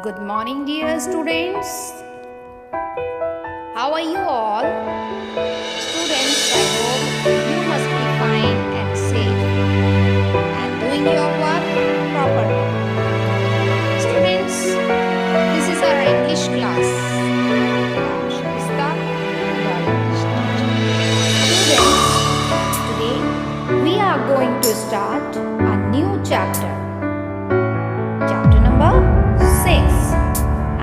Good morning, dear students. How are you all? Students, I hope you must be fine and safe and doing your work properly. Students, this is our English class. Shista, your English teacher. Students, today we are going to start a new chapter. Chapter number 6.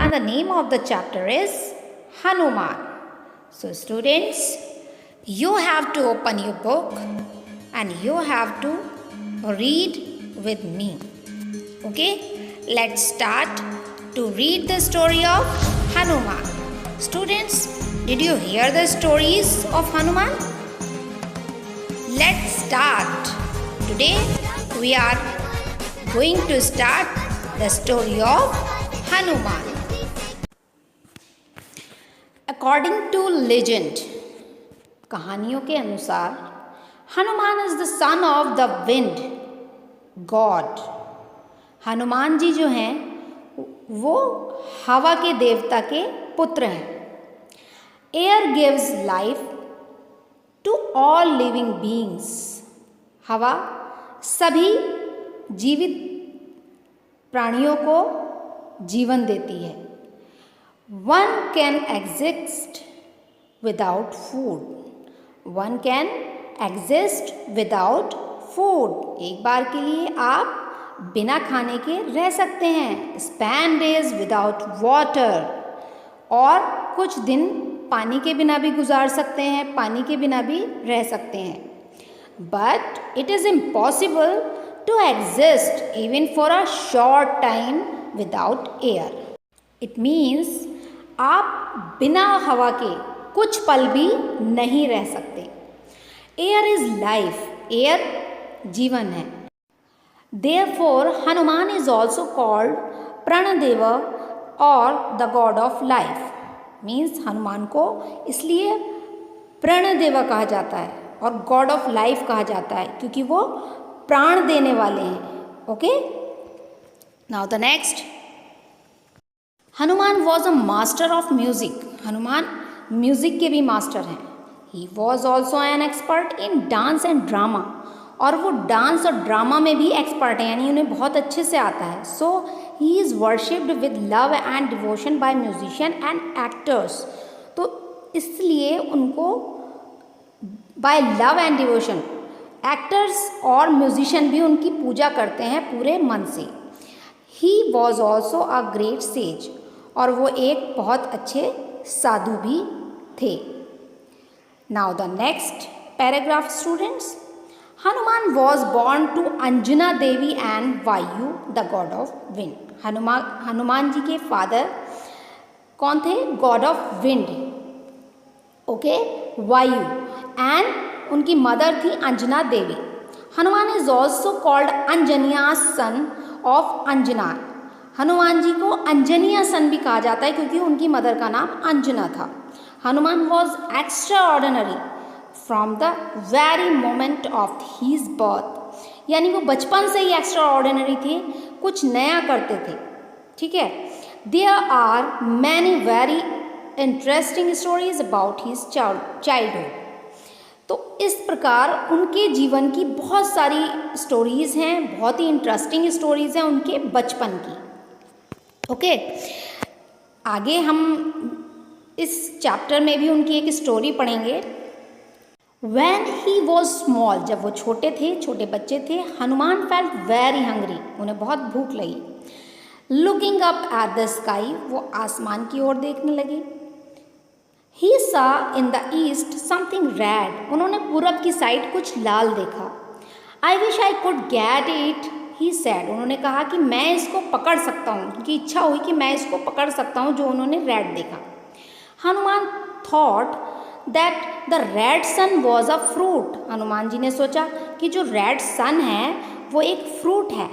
And the name of the chapter is Hanuman. So students, you have to open your book and you have to read with me. Okay, let's start to read the story of Hanuman. Students, did you hear the stories of Hanuman? Let's start. Today we are going to start the story of Hanuman. According to legend, कहानियों के अनुसार Hanuman is the son of the wind god. Hanuman ji जो हैं वो हवा के देवता के पुत्र हैं. Air gives life to all living beings. हवा सभी जीवित प्राणियों को जीवन देती है. One can exist without food. One can exist without food. एक बार के लिए आप बिना खाने के रह सकते हैं. Spend days without water. और कुछ दिन पानी के बिना भी गुजार सकते हैं, पानी के बिना भी रह सकते हैं. But it is impossible to exist even for a short time without air. It means आप बिना हवा के कुछ पल भी नहीं रह सकते. Air is life. एयर जीवन है. Therefore, Hanuman is also called Pranadev और the god of life. Means Hanuman को इसलिए प्रणदेव कहा जाता है और गॉड ऑफ लाइफ कहा जाता है क्योंकि वो प्राण देने वाले हैं. Okay, now the next. Hanuman was a master of music. Hanuman music के भी मास्टर हैं. ही was also an expert in dance and drama. और वो डांस और ड्रामा में भी एक्सपर्ट हैं, यानी उन्हें बहुत अच्छे से आता है. So he is worshipped with love and devotion by musician and actors. तो इसलिए उनको by love and devotion actors और म्यूजिशियन भी उनकी पूजा करते हैं पूरे मन से. He was also a great sage. और वो एक बहुत अच्छे साधु भी थे. Now the next paragraph students. Hanuman was born to Anjana Devi and Vayu the god of wind. Hanuman ji के फादर कौन थे? God of wind. Okay, Vayu. And उनकी मदर थी Anjana Devi. Hanuman is also called Anjaneya son of Anjana. Hanuman ji को अंजनिया सन भी कहा जाता है क्योंकि उनकी मदर का नाम अंजना था. Hanuman was extraordinary from the very moment of his birth. यानी वो बचपन से ही एक्स्ट्रा ऑर्डिनरी थे, कुछ नया करते थे. ठीक है. There are many very interesting stories about his childhood. तो इस प्रकार उनके जीवन की बहुत सारी स्टोरीज़ हैं, बहुत ही इंटरेस्टिंग स्टोरीज़ हैं उनके बचपन की. ओके, आगे हम इस चैप्टर में भी उनकी एक स्टोरी पढ़ेंगे. When he was small, जब वो छोटे थे, छोटे बच्चे थे, हनुमान felt very hungry. उन्हें बहुत भूख लगी. Looking up at the sky, वो आसमान की ओर देखने लगे. He saw in the east something red. उन्होंने पूरब की साइड कुछ लाल देखा. I wish I could get it, he said. उन्होंने कहा कि मैं इसको पकड़ सकता हूँ. उनकी इच्छा हुई कि मैं इसको पकड़ सकता हूँ जो उन्होंने रेड देखा. Hanuman thought that the red sun was a fruit. Hanuman ji ने सोचा कि जो रेड सन है वो एक फ्रूट है.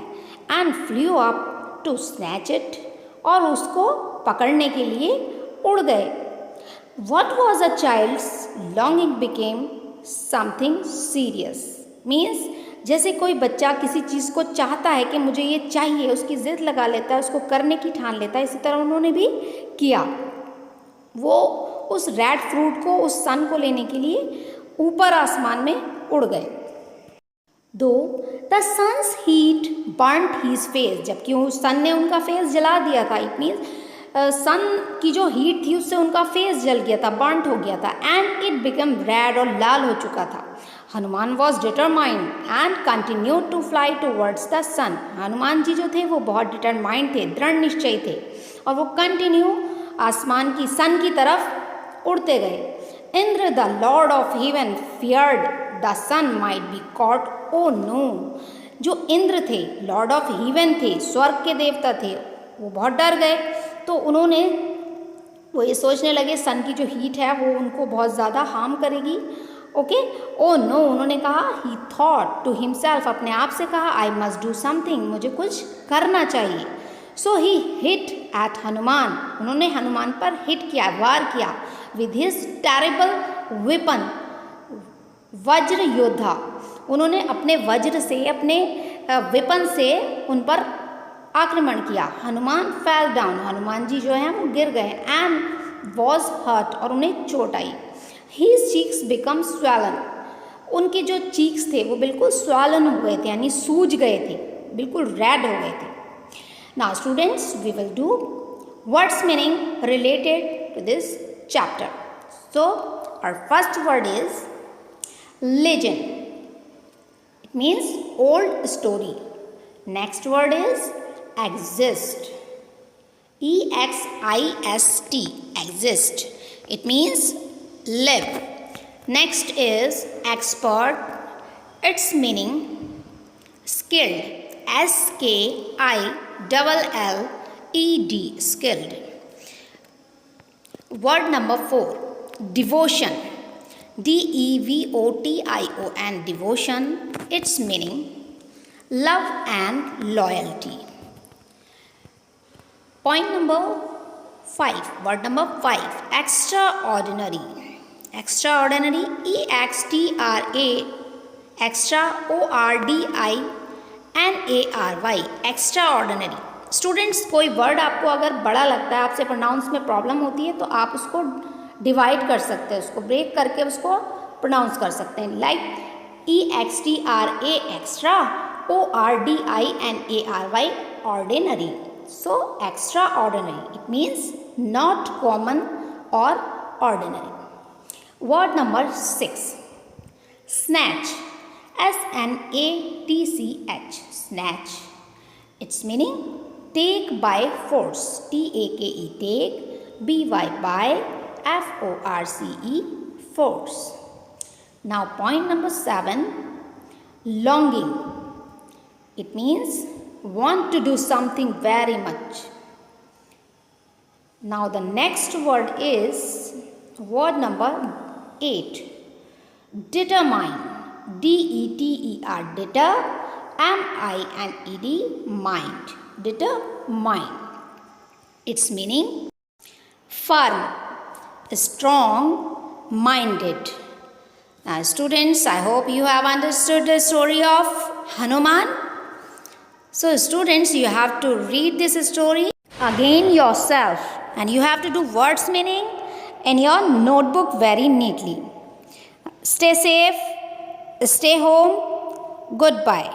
and flew up to snatch it. और उसको पकड़ने के लिए उड़ गए. What was a child's longing became something serious. Means जैसे कोई बच्चा किसी चीज़ को चाहता है कि मुझे ये चाहिए, उसकी ज़िद लगा लेता है, उसको करने की ठान लेता है, इसी तरह उन्होंने भी किया। वो उस रेड फ्रूट को, उस सन को लेने के लिए ऊपर आसमान में उड़ गए। Though the sun's heat burnt his face, जबकि उस सन ने उनका फेस जला दिया था। इट मीन्स सन की जो हीट थी उससे उनका फेस जल गया था, बर्नट हो गया था। एंड इट बिकम रेड, और लाल हो चुका था। Hanuman was determined and continue to fly towards the sun. Hanuman ji जो थे वो बहुत डिटरमाइंड थे, दृढ़ निश्चयी थे, और वो कंटिन्यू आसमान की, सन की तरफ उड़ते गए। Indra the lord of heaven feared the sun might be caught. Oh no, जो इंद्र थे, लॉर्ड ऑफ हेवन थे, स्वर्ग के देवता थे, वो बहुत डर गए। तो उन्होंने वो ये सोचने लगे सन की जो हीट है वो उनको बहुत ज़्यादा हार्म करेगी। ओके, ओ नो, उन्होंने कहा, ही थॉट टू हिमसेल्फ, अपने आप से कहा, आई मस्ट डू समथिंग, मुझे कुछ करना चाहिए। सो ही हिट एट हनुमान, उन्होंने हनुमान पर हिट किया, वार किया, विद हिज टेरिबल वेपन, वज्र योद्धा। उन्होंने अपने वज्र से, अपने वेपन से उन पर आक्रमण किया। हनुमान फेल डाउन, हनुमान जी जो हैं वो गिर गए। एंड वॉज हर्ट, और उन्हें चोट आई। हीज चीक्स बिकम स्वैलन, उनके जो चीक्स थे वो बिल्कुल स्वैलन हो गए थे, यानी सूज गए थे, बिल्कुल रेड हो गए थे। Now students, we will do words meaning related to this chapter. So our first word is legend. It means old story. Next word is exist. E-X-I-S-T, exist. It means live. Next is expert. Its meaning skilled. S-K-I-L-L-E-D, skilled. Word number 4, devotion. D-E-V-O-T-I-O-N, devotion. Its meaning love and loyalty. Point number 5, word number 5, extraordinary. Extraordinary, E-X-T-R-A, extra, O-R-D-I-N-A-R-Y, extraordinary. Students, कोई word आपको अगर बड़ा लगता है, आपसे pronounce में problem होती है, तो आप उसको डिवाइड कर सकते हैं, उसको ब्रेक करके उसको प्रोनाउंस कर सकते हैं। Like E-X-T-R-A, extra, O-R-D-I-N-A-R-Y, ordinary. So extra ordinary, it means not common और ordinary. Word number 6, snatch. S-N-A-T-C-H, snatch. Its meaning take by force. T-A-K-E, take, B-Y, by, F-O-R-C-E, force. Now point number 7, longing. It means want to do something very much. Now the next word is word number 8, determine. D-E-T-E-R, deter, M-I-N-E-D, mind. Determine. Its meaning firm, strong minded. Now students, I hope you have understood the story of Hanuman. So students, you have to read this story again yourself, and you have to do words meaning in your notebook very neatly. Stay safe, stay home, goodbye.